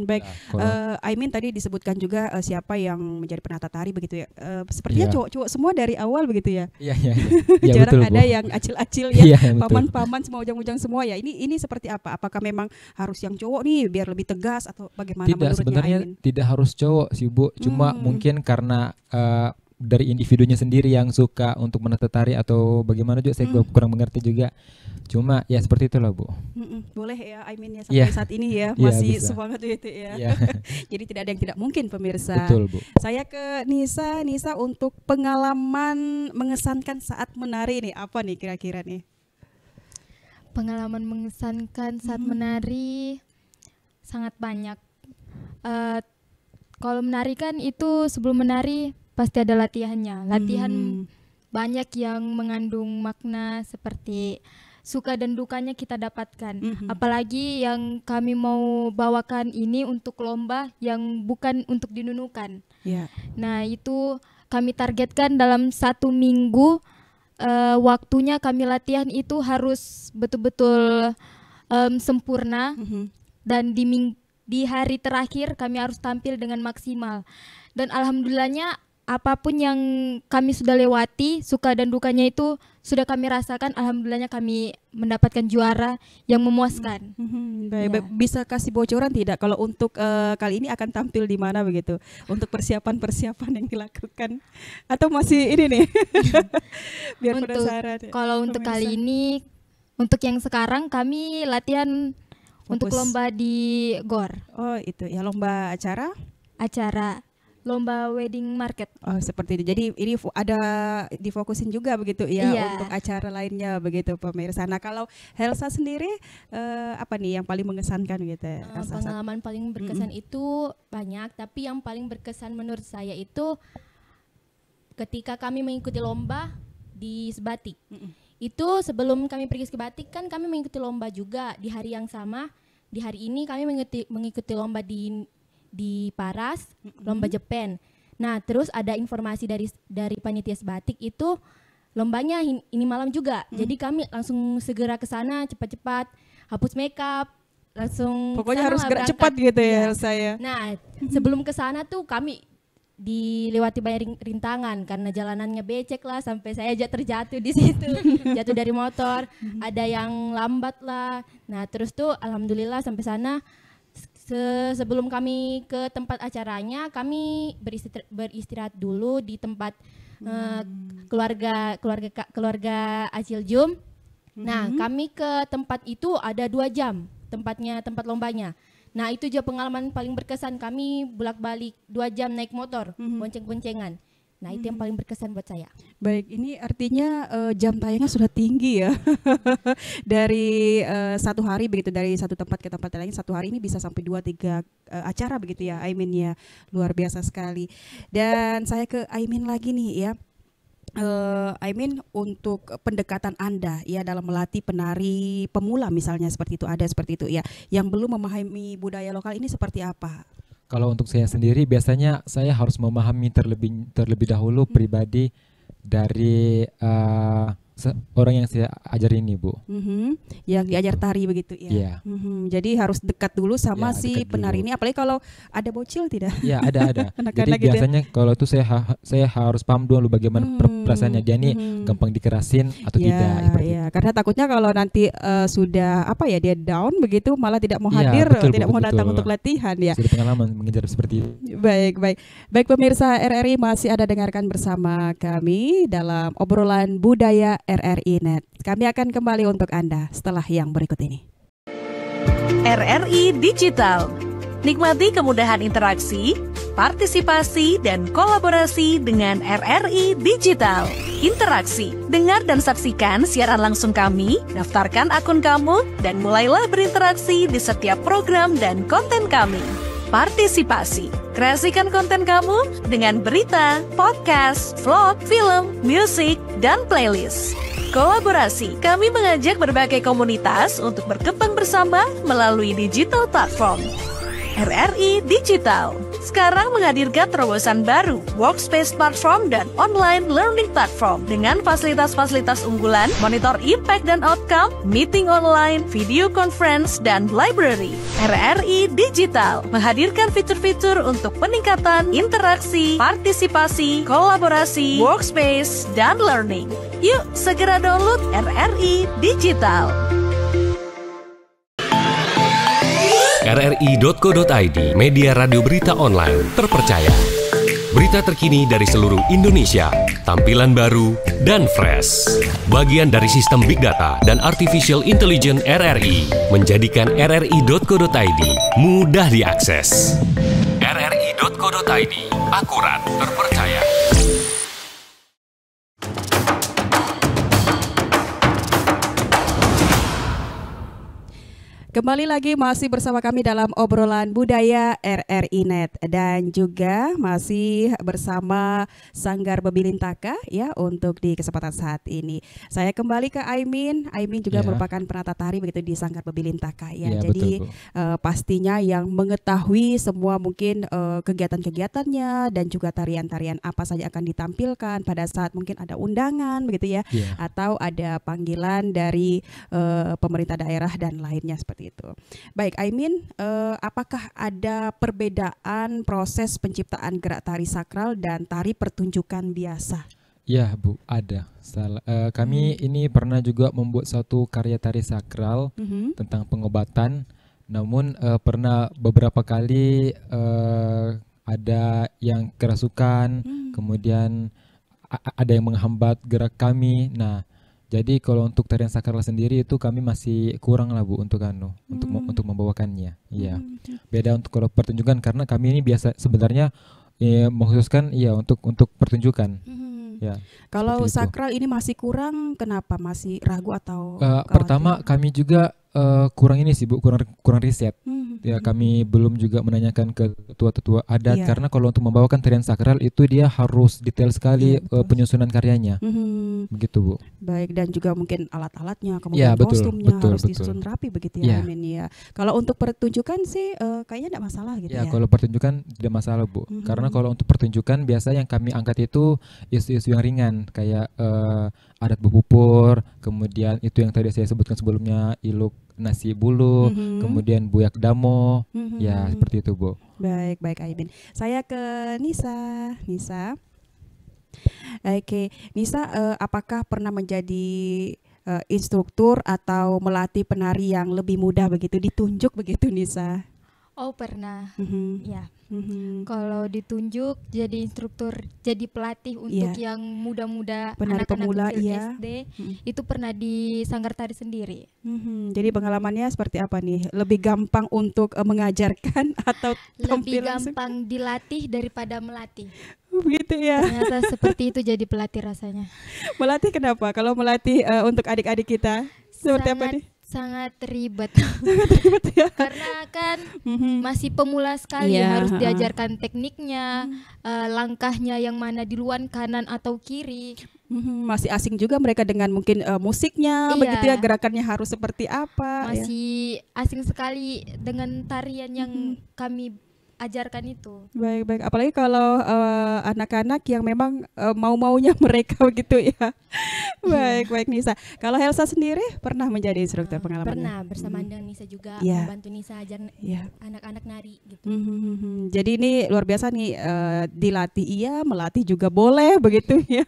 Baik, Nah, Aimin tadi disebutkan juga siapa yang menjadi penata tari begitu ya. Sepertinya cowok-cowok semua dari awal begitu ya. Iya. Jarang Betul, ada Bu. yang acil-acil ya, Iya, betul. paman-paman semua ujang-ujang semua ya. Ini seperti apa? Apakah memang harus yang cowok nih biar lebih tegas atau bagaimana Tidak, menurutnya sebenarnya Aimin? tidak harus cowok sih Bu. Cuma mungkin karena dari individunya sendiri yang suka untuk menata tari atau bagaimana juga saya kurang mengerti juga. Cuma ya seperti itulah Bu. Boleh ya Aimin ya sampai saat ini ya masih bisa. semangat itu ya. Iya. Jadi tidak ada yang tidak mungkin pemirsa. Betul Bu. Saya ke Nisa untuk pengalaman mengesankan saat menari nih apa nih kira-kira nih? Pengalaman mengesankan saat menari sangat banyak. Kalau menari kan itu sebelum menari pasti ada latihannya. Latihan banyak yang mengandung makna seperti suka dan dukanya kita dapatkan. Apalagi yang kami mau bawakan ini untuk lomba yang bukan untuk dinunukan. Ya. Nah itu kami targetkan dalam 1 minggu. Waktunya kami latihan itu harus betul-betul sempurna. Dan di hari terakhir kami harus tampil dengan maksimal. Dan alhamdulillahnya apapun yang kami sudah lewati, suka dan dukanya itu sudah kami rasakan. Alhamdulillahnya kami mendapatkan juara yang memuaskan. Baik, bisa kasih bocoran tidak kalau untuk kali ini akan tampil di mana begitu? Untuk persiapan-persiapan yang dilakukan atau masih ini nih? Biar penasaran. Kalau untuk kali ini, untuk yang sekarang kami latihan untuk lomba di GOR. Oh itu ya, lomba acara lomba wedding market. Oh seperti itu. Jadi ini ada difokusin juga begitu ya, untuk acara lainnya begitu pemirsa. Nah kalau Helsa sendiri apa nih yang paling mengesankan gitu? Pengalaman paling berkesan itu banyak, tapi yang paling berkesan menurut saya itu ketika kami mengikuti lomba di Sebatik. Itu sebelum kami pergi ke Sebatik kan kami mengikuti lomba juga di hari yang sama. Di hari ini kami mengikuti lomba di Paras, lomba Jepang. Nah, terus ada informasi dari panitia Sebatik itu lombanya ini malam juga. Jadi kami langsung segera ke sana cepat-cepat, hapus makeup, langsung pokoknya harus gerak cepat gitu ya saya. Nah, sebelum ke sana tuh kami dilewati banyak rintangan karena jalanannya becek lah, sampai saya aja terjatuh di situ. Jatuh dari motor, ada yang lambat lah. Nah, terus tuh alhamdulillah sampai sana. Sebelum kami ke tempat acaranya, kami beristirahat dulu di tempat keluarga Acil Jum. Nah, kami ke tempat itu ada 2 jam tempat lombanya. Nah, itu juga pengalaman paling berkesan, kami bolak-balik 2 jam naik motor, bonceng-boncengan. Nah, itu yang paling berkesan buat saya. Baik, ini artinya jam tayangnya sudah tinggi ya. Dari 1 hari begitu, dari satu tempat ke tempat lain, 1 hari ini bisa sampai 2-3 acara begitu ya, Aimin ya. Luar biasa sekali. Dan saya ke Aimin lagi nih ya. Aimin, untuk pendekatan Anda ya dalam melatih penari pemula misalnya seperti itu, ada seperti itu ya, yang belum memahami budaya lokal ini seperti apa? Kalau untuk saya sendiri biasanya saya harus memahami terlebih dahulu pribadi dari orang yang saya ajar ini, Bu. Yang diajar tari begitu ya. Iya. Jadi harus dekat dulu sama Ya, si dekat penari dulu. ini, apalagi kalau ada bocil tidak? Ya, ada. Jadi Anak-anak gitu ya. biasanya kalau itu saya harus paham dulu bagaimana perasaannya dia nih, gampang dikerasin atau tidak. Seperti Ya, karena takutnya kalau nanti sudah dia down begitu, malah tidak mau Iya, hadir, betul, tidak Bu, mau datang betul. untuk latihan ya. Sudah pengalaman mengejar seperti itu. Baik pemirsa RRI, masih ada dengarkan bersama kami dalam obrolan budaya RRI Net. Kami akan kembali untuk Anda setelah yang berikut ini. RRI Digital. Nikmati kemudahan interaksi, partisipasi, dan kolaborasi dengan RRI Digital. Interaksi, dengar dan saksikan siaran langsung kami, daftarkan akun kamu, dan mulailah berinteraksi di setiap program dan konten kami. Partisipasi, kreasikan konten kamu dengan berita, podcast, vlog, film, musik, dan playlist. Kolaborasi, kami mengajak berbagai komunitas untuk berkembang bersama melalui digital platform. RRI Digital sekarang menghadirkan terobosan baru, workspace platform dan online learning platform dengan fasilitas-fasilitas unggulan, monitor impact dan outcome, meeting online, video conference, dan library. RRI Digital menghadirkan fitur-fitur untuk peningkatan interaksi, partisipasi, kolaborasi, workspace, dan learning. Yuk segera download RRI Digital. rri.co.id, media radio berita online terpercaya. Berita terkini dari seluruh Indonesia, tampilan baru dan fresh. Bagian dari sistem Big Data dan Artificial Intelligence RRI, menjadikan rri.co.id mudah diakses. rri.co.id, akurat, terpercaya. Kembali lagi masih bersama kami dalam obrolan budaya RRI Net, dan juga masih bersama Sanggar Babilintaka ya untuk di kesempatan saat ini. Saya kembali ke Aimin. Aimin juga merupakan penata tari begitu di Sanggar Babilintaka ya. Jadi betul, pastinya yang mengetahui semua mungkin kegiatan-kegiatannya dan juga tarian-tarian apa saja akan ditampilkan pada saat mungkin ada undangan begitu ya, atau ada panggilan dari pemerintah daerah dan lainnya seperti seperti itu. Baik, Aimin, apakah ada perbedaan proses penciptaan gerak tari sakral dan tari pertunjukan biasa? Ya Bu, ada. Kami ini pernah juga membuat satu karya tari sakral tentang pengobatan. Namun pernah beberapa kali ada yang kerasukan, kemudian ada yang menghambat gerak kami. Nah, jadi kalau untuk tarian sakral sendiri itu kami masih kurang lah Bu untuk untuk membawakannya. Iya. Beda untuk kalau pertunjukan karena kami ini biasa sebenarnya mengkhususkan untuk pertunjukan. Ya. Kalau sakral ini masih kurang, kenapa? Masih ragu atau pertama kami juga kurang ini sih Bu, kurang riset. Ya, kami belum juga menanyakan ke tetua-tetua adat karena kalau untuk membawakan tarian sakral itu dia harus detail sekali penyusunan karyanya. Begitu Bu. Baik, dan juga mungkin alat-alatnya, kemudian kostumnya harus disusun rapi begitu ya, Amin ya. Kalau untuk pertunjukan sih kayaknya tidak masalah gitu ya. Kalau pertunjukan tidak masalah Bu. Karena kalau untuk pertunjukan biasa yang kami angkat itu isu-isu yang ringan kayak adat bupupur, kemudian itu yang tadi saya sebutkan sebelumnya iluk nasi bulu, kemudian buyak damo, ya seperti itu Bu. Baik Aimin. Saya ke Nisa. Oke, Nisa, apakah pernah menjadi instruktur atau melatih penari yang lebih mudah begitu, ditunjuk begitu Nisa? Oh pernah, ya. Kalau ditunjuk jadi instruktur, jadi pelatih untuk yang muda-muda, penari pemula, SD, itu pernah di Sanggar Tari sendiri. Jadi pengalamannya seperti apa nih? Lebih gampang untuk mengajarkan atau lebih gampang dilatih daripada melatih? Begitu ya. Ternyata seperti itu jadi pelatih rasanya. Melatih kenapa? Kalau melatih untuk adik-adik kita seperti apa nih? Sangat ribet. Ya. Karena kan masih pemula sekali, harus diajarkan tekniknya, langkahnya yang mana duluan, kanan atau kiri. Masih asing juga mereka dengan mungkin musiknya, begitu ya, gerakannya harus seperti apa. Masih asing sekali dengan tarian yang kami ajarkan itu. Baik. Apalagi kalau anak-anak yang memang mau-maunya mereka begitu ya. Baik Nisa. Kalau Helsa sendiri pernah menjadi instruktur pengalamannya? Pernah, bersama dengan Nisa juga membantu Nisa ajar anak-anak nari gitu. Jadi ini luar biasa nih, dilatih melatih juga boleh begitu ya.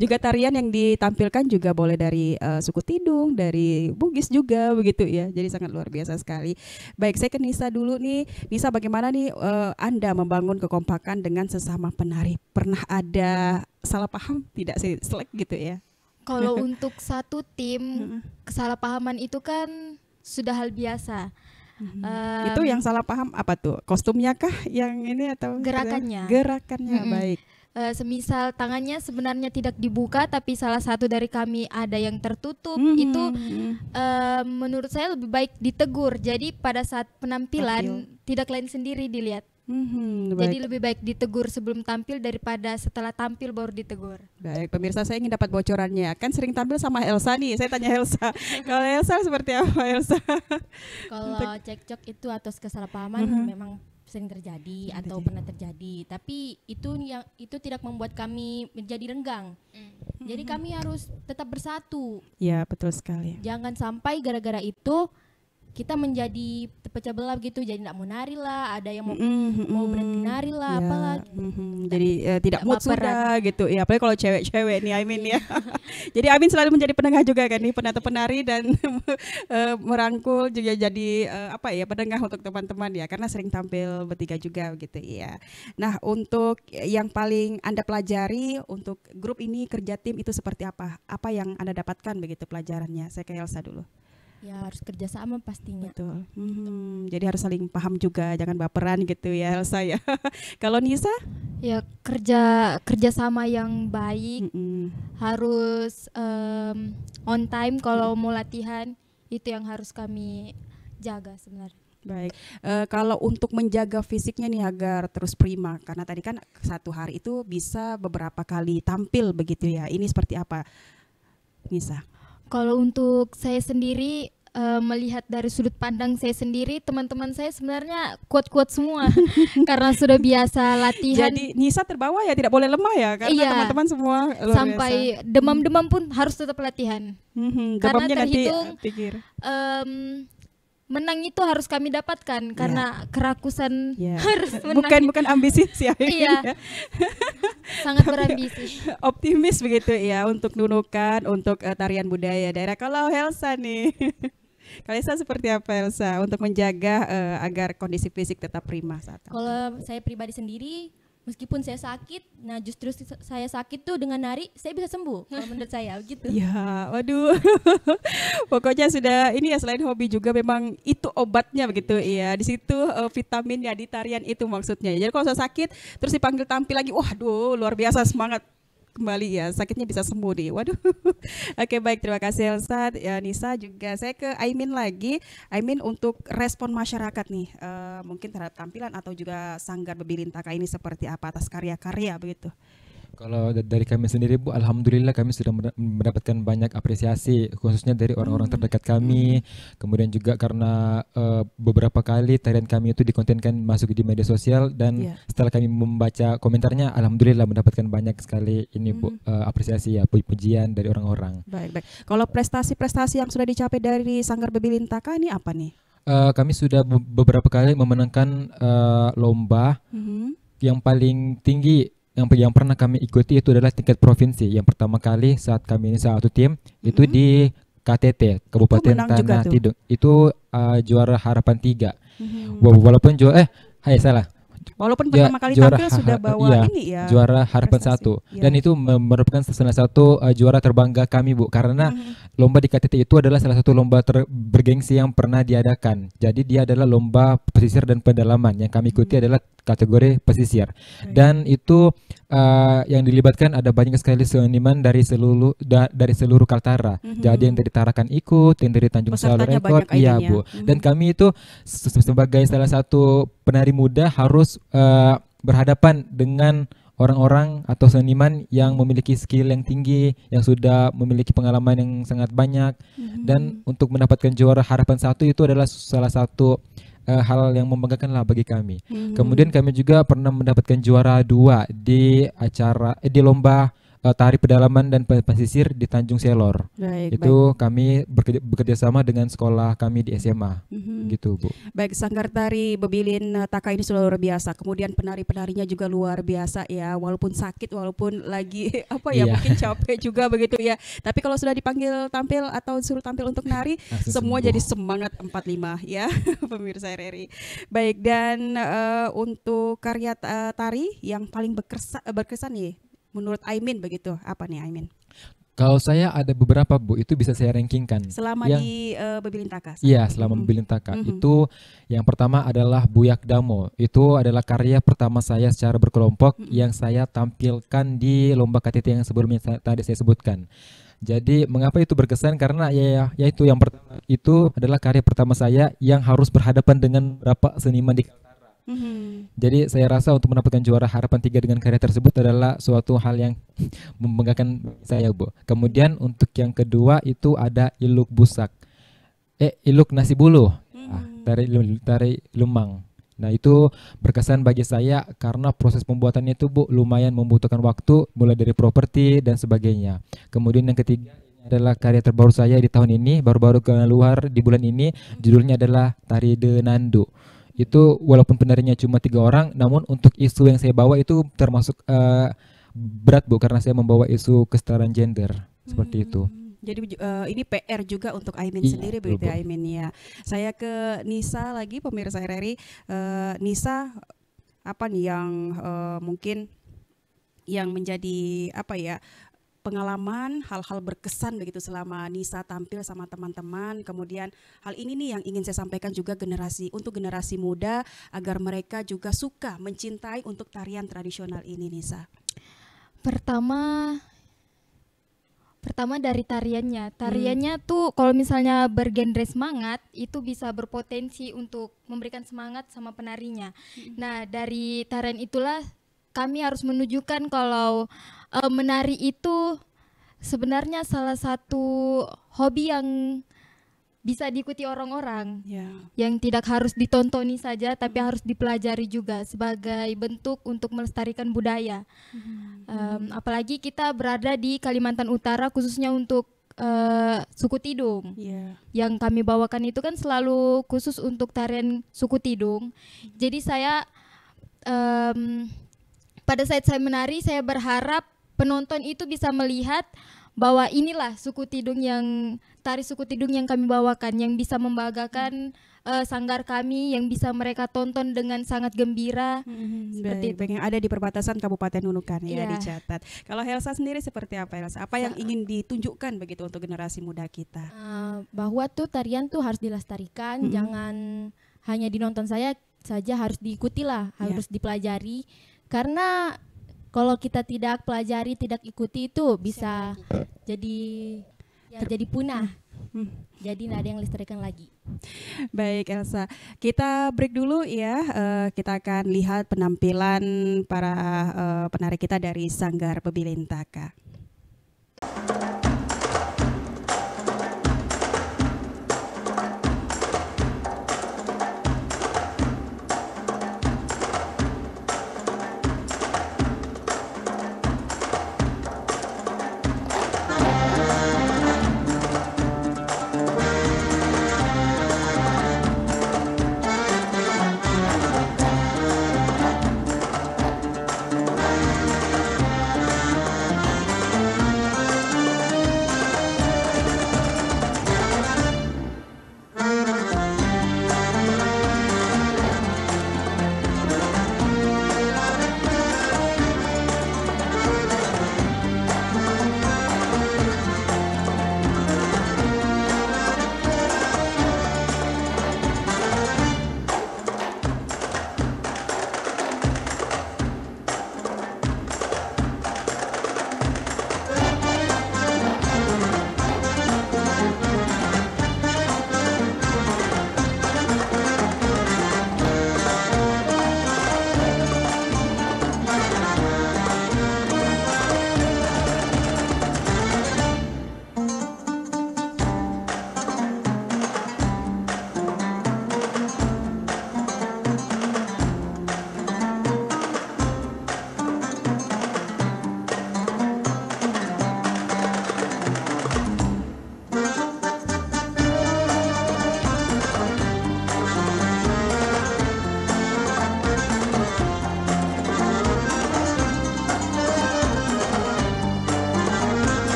Juga tarian yang ditampilkan juga boleh dari suku Tidung, dari Bugis juga begitu ya. Jadi sangat luar biasa sekali. Baik, saya ke Nisa dulu nih. Nisa, bagaimana nih Anda membangun kekompakan dengan sesama penari? Pernah ada salah paham tidak sih, selek gitu ya? Kalau untuk satu tim, kesalahpahaman itu kan sudah hal biasa. Itu yang salah paham apa tuh? Kostumnya kah yang ini atau gerakannya? Baik. Semisal tangannya sebenarnya tidak dibuka, tapi salah satu dari kami ada yang tertutup, itu menurut saya lebih baik ditegur. Jadi pada saat penampilan tidak lain sendiri dilihat. Jadi lebih baik ditegur sebelum tampil daripada setelah tampil baru ditegur. Baik, pemirsa, saya ingin dapat bocorannya. Kan sering tampil sama Elsa nih. Saya tanya Elsa. Kalau Elsa seperti apa Elsa? Kalau cekcok itu atau kesalahpahaman memang sering terjadi atau pernah terjadi, tapi itu tidak membuat kami menjadi renggang. Jadi kami harus tetap bersatu. Ya, betul sekali. Jangan sampai gara-gara itu kita menjadi terpecah belah gitu, jadi tidak mau nari lah, ada yang mau berhenti nari lah, apalah. Jadi tidak mood sudah gitu. Ya, apalagi kalau cewek-cewek nih Aimin ya. Jadi Aimin selalu menjadi penengah juga kan nih, penari dan merangkul juga jadi penengah untuk teman-teman ya, karena sering tampil bertiga juga gitu ya. Nah, untuk yang paling Anda pelajari untuk grup ini, kerja tim itu seperti apa? Apa yang Anda dapatkan begitu pelajarannya? Saya ke Elsa dulu. Ya, harus kerjasama pastinya. Betul. Jadi harus saling paham juga, jangan baperan gitu ya Elsa ya. Kalau Nisa? Ya, kerjasama yang baik, harus on time kalau mau latihan, itu yang harus kami jaga sebenarnya. Baik, kalau untuk menjaga fisiknya nih agar terus prima, karena tadi kan satu hari itu bisa beberapa kali tampil begitu ya, ini seperti apa Nisa? Kalau untuk saya sendiri, melihat dari sudut pandang saya sendiri, teman-teman saya sebenarnya kuat-kuat semua karena sudah biasa latihan. Jadi Nisa terbawa ya, tidak boleh lemah ya, karena teman-teman semua luar sampai biasa. Demam-demam pun harus tetap latihan. Karena Demamnya terhitung nanti pikir. menang itu harus kami dapatkan karena kerakusan harus Bukan menang. bukan ambisi sih. Iya. Sangat berambisi. Optimis begitu ya untuk Nunukan, untuk tarian budaya daerah. Kalau Helsa nih, kalau Helsa seperti apa Helsa untuk menjaga agar kondisi fisik tetap prima saat tampil? Kalau saya pribadi sendiri, meskipun saya sakit, nah justru saya sakit tuh dengan nari saya bisa sembuh. Kalau menurut saya gitu. Ya, waduh. Pokoknya sudah ini ya, selain hobi juga memang itu obatnya begitu ya. Di situ vitaminnya di tarian itu maksudnya. Jadi kalau saya sakit terus dipanggil tampil lagi, waduh luar biasa semangat kembali ya, sakitnya bisa sembuh nih. Waduh. Oke, baik, terima kasih Elsa, ya, Nisa juga. Saya ke Aimin lagi. Aimin, untuk respon masyarakat nih, mungkin terhadap tampilan atau juga Sanggar Bebilintaka ini seperti apa atas karya-karya begitu? Kalau dari kami sendiri Bu, alhamdulillah kami sudah mendapatkan banyak apresiasi, khususnya dari orang-orang terdekat kami. Kemudian juga karena beberapa kali tarian kami itu dikontenkan masuk di media sosial, dan setelah kami membaca komentarnya, alhamdulillah mendapatkan banyak sekali ini Bu, apresiasi ya, pujian dari orang-orang. Baik. Kalau prestasi-prestasi yang sudah dicapai dari Sanggar Bebilintaka ini apa nih? Kami sudah beberapa kali memenangkan lomba yang paling tinggi. Yang pernah kami ikuti itu adalah tingkat provinsi. Yang pertama kali saat kami ini satu tim itu di KTT Kabupaten Tanah Tidung. Itu juara harapan 3. Walaupun salah. Walaupun pertama kali tampil sudah bawa ini ya. Juara harapan 1. Dan itu merupakan salah satu juara terbangga kami Bu, karena lomba di KTT itu adalah salah satu lomba bergengsi yang pernah diadakan. Jadi dia adalah lomba pesisir dan pendalaman. Yang kami ikuti adalah kategori pesisir. Dan itu yang dilibatkan ada banyak sekali seniman dari seluruh Kaltara. Jadi yang dari Tarakan ikut, yang dari Tanjung Salur ikut, iya Bu. Dan kami itu sebagai salah satu penari muda harus berhadapan dengan orang-orang atau seniman yang memiliki skill yang tinggi, yang sudah memiliki pengalaman yang sangat banyak. Dan untuk mendapatkan juara harapan 1 itu adalah salah satu hal yang membanggakan lah bagi kami. Kemudian kami juga pernah mendapatkan juara 2 di lomba tari pedalaman dan pesisir di Tanjung Selor. Itu kami bekerja sama dengan sekolah kami di SMA. Gitu Bu. Baik, Sanggar Tari Bebilintaka ini sudah luar biasa. Kemudian penari-penarinya juga luar biasa ya. Walaupun sakit, walaupun lagi mungkin capek juga begitu ya. Tapi kalau sudah dipanggil tampil atau suruh tampil untuk nari, semua jadi semangat 45 ya. Pemirsa RRI. Baik, dan untuk karya tari yang paling berkesan nih menurut Aimin begitu, apa nih Aimin? Kalau saya ada beberapa Bu, itu bisa saya rankingkan. Selama di Bebilintaka? Iya, selama Bebilintaka. Itu yang pertama adalah Buyak Damo. Itu adalah karya pertama saya secara berkelompok yang saya tampilkan di lomba KTT yang sebelumnya tadi saya sebutkan. Jadi mengapa itu berkesan? Karena yaitu yang pertama itu adalah karya pertama saya yang harus berhadapan dengan beberapa seniman di Kaltara. Jadi saya rasa untuk mendapatkan juara harapan 3 dengan karya tersebut adalah suatu hal yang membanggakan saya Bu. Kemudian untuk yang kedua itu ada Iluk Busak, Iluk Nasi Buluh, tari Lumang. Nah itu berkesan bagi saya karena proses pembuatannya itu Bu lumayan membutuhkan waktu, mulai dari properti dan sebagainya. Kemudian yang ketiga adalah karya terbaru saya di tahun ini, baru-baru keluar di bulan ini, judulnya adalah Tari Denandu. Itu walaupun penarinya cuma 3 orang, namun untuk isu yang saya bawa itu termasuk berat Bu, karena saya membawa isu kesetaraan gender seperti itu. Jadi ini PR juga untuk Aimin sendiri begitu ya Aimin ya. Saya ke Nisa lagi, pemirsa RRI. Nisa, apa nih yang mungkin yang menjadi pengalaman, hal-hal berkesan begitu selama Nisa tampil sama teman-teman. Kemudian hal ini nih yang ingin saya sampaikan juga untuk generasi muda agar mereka juga suka mencintai untuk tarian tradisional ini, Nisa. Pertama dari tariannya tuh kalau misalnya bergenre semangat itu bisa berpotensi untuk memberikan semangat sama penarinya. Nah dari tarian itulah kami harus menunjukkan kalau menari itu sebenarnya salah satu hobi yang bisa diikuti orang-orang, yang tidak harus ditontoni saja tapi harus dipelajari juga sebagai bentuk untuk melestarikan budaya. Apalagi kita berada di Kalimantan Utara, khususnya untuk suku Tidung. Iya. Yang kami bawakan itu kan selalu khusus untuk tarian suku Tidung. Jadi saya pada saat saya menari, saya berharap penonton itu bisa melihat bahwa inilah suku Tidung yang tari suku Tidung yang kami bawakan, yang bisa membanggakan sanggar kami, yang bisa mereka tonton dengan sangat gembira. Seperti itu. Yang ada di perbatasan Kabupaten Nunukan ya, Iya. dicatat. Kalau Helsa sendiri seperti apa, Helsa? Apa yang ingin ditunjukkan begitu untuk generasi muda kita? Bahwa tuh tarian tuh harus dilestarikan, jangan hanya dinonton saja, harus diikuti lah, harus dipelajari. Karena kalau kita tidak pelajari, tidak ikuti itu bisa jadi terjadi punah. Jadi nggak ada yang lestarikan lagi. Baik Elsa, kita break dulu ya. Kita akan lihat penampilan para penari kita dari Sanggar Pebilintaka.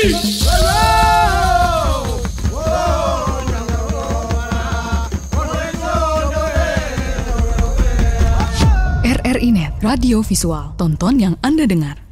RRI Net, radio visual, tonton yang Anda dengar.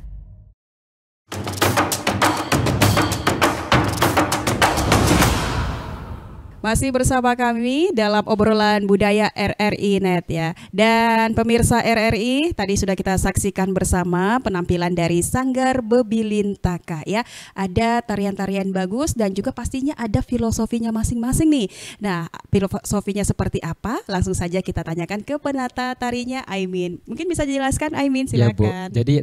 Masih bersama kami dalam obrolan budaya RRI Net ya. Dan pemirsa RRI, tadi sudah kita saksikan bersama penampilan dari Sanggar Bebilintaka ya. Ada tarian-tarian bagus dan juga pastinya ada filosofinya masing-masing nih. Nah, filosofinya seperti apa? Langsung saja kita tanyakan ke penata tarinya Aimin. Mungkin bisa dijelaskan Aimin, silakan. Ya, Bu. Jadi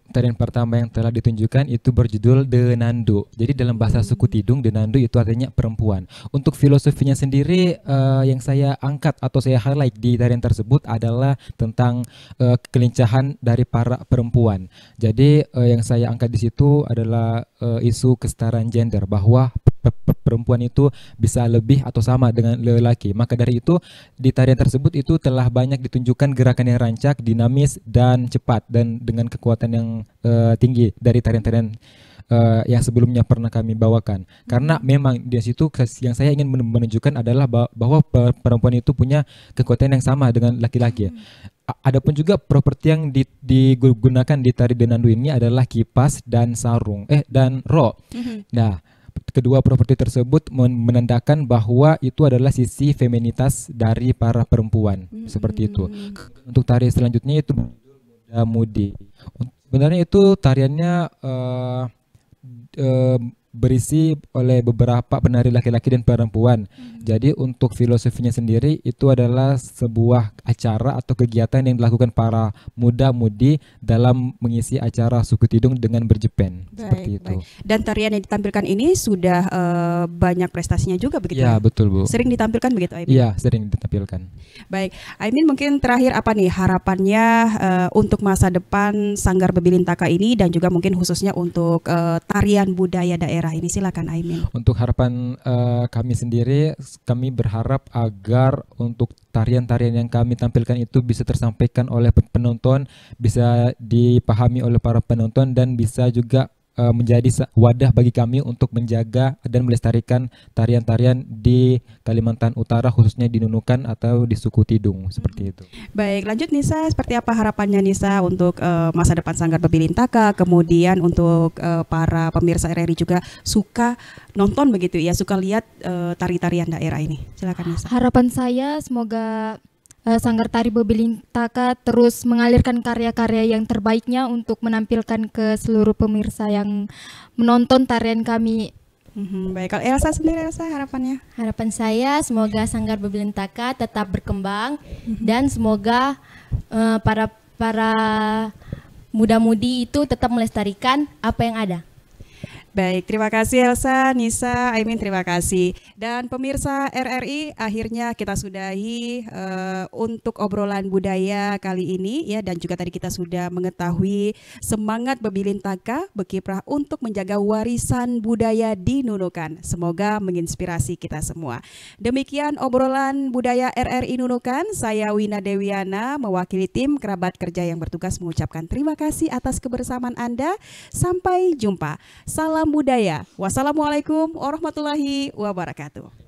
tarian pertama yang telah ditunjukkan itu berjudul Denando. Jadi dalam bahasa suku Tidung, Denando itu artinya perempuan. Untuk filosofinya sendiri yang saya angkat atau saya highlight di tarian tersebut adalah tentang kelincahan dari para perempuan. Jadi yang saya angkat di situ adalah isu kesetaraan gender, bahwa perempuan itu bisa lebih atau sama dengan lelaki. Maka dari itu di tarian tersebut itu telah banyak ditunjukkan gerakan yang rancak, dinamis dan cepat, dan dengan kekuatan yang tinggi dari tarian-tarian yang sebelumnya pernah kami bawakan. Karena memang di situ yang saya ingin menunjukkan adalah bahwa perempuan itu punya kekuatan yang sama dengan laki-laki. Adapun juga properti yang digunakan di tari Denando ini adalah kipas dan sarung dan ro. Nah, kedua properti tersebut menandakan bahwa itu adalah sisi feminitas dari para perempuan. Seperti itu. Untuk tari selanjutnya itu Muda Mudi. Sebenarnya itu tariannya berisi oleh beberapa penari laki-laki dan perempuan. Jadi untuk filosofinya sendiri itu adalah sebuah acara atau kegiatan yang dilakukan para muda-mudi dalam mengisi acara suku Tidung dengan berjepen. Seperti itu. Dan tarian yang ditampilkan ini sudah banyak prestasinya juga begitu ya? Betul, Bu. Sering ditampilkan begitu, Aimin? Iya, sering ditampilkan. Baik, Aimin, mungkin terakhir apa nih harapannya untuk masa depan Sanggar Bebilintaka ini dan juga mungkin khususnya untuk tarian budaya daerah ini? Silakan, Aimin. Untuk harapan kami sendiri, kami berharap agar untuk tarian-tarian yang kami tampilkan itu bisa tersampaikan oleh penonton, bisa dipahami oleh para penonton, dan bisa juga menjadi wadah bagi kami untuk menjaga dan melestarikan tarian-tarian di Kalimantan Utara, khususnya di Nunukan atau di suku Tidung, seperti itu. Baik, lanjut Nisa, seperti apa harapannya Nisa untuk masa depan Sanggar Bebilintaka, kemudian untuk para pemirsa RRI juga suka nonton begitu ya, suka lihat tari-tarian daerah ini. Silakan Nisa. Harapan saya semoga Sanggar Tari Bebilintaka terus mengalirkan karya-karya yang terbaiknya untuk menampilkan ke seluruh pemirsa yang menonton tarian kami. Baik, kalau Elsa sendiri, Elsa harapannya? Harapan saya semoga Sanggar Bebilintaka tetap berkembang dan semoga para muda-mudi itu tetap melestarikan apa yang ada. Baik, terima kasih Elsa, Nisa, Aimin, terima kasih. Dan pemirsa RRI, akhirnya kita sudahi untuk obrolan budaya kali ini ya, dan juga tadi kita sudah mengetahui semangat Bebilintaka berkiprah untuk menjaga warisan budaya di Nunukan. Semoga menginspirasi kita semua. Demikian obrolan budaya RRI Nunukan. Saya Wina Dewiana mewakili tim kerabat kerja yang bertugas mengucapkan terima kasih atas kebersamaan Anda. Sampai jumpa. Salam budaya. Wassalamualaikum warahmatullahi wabarakatuh.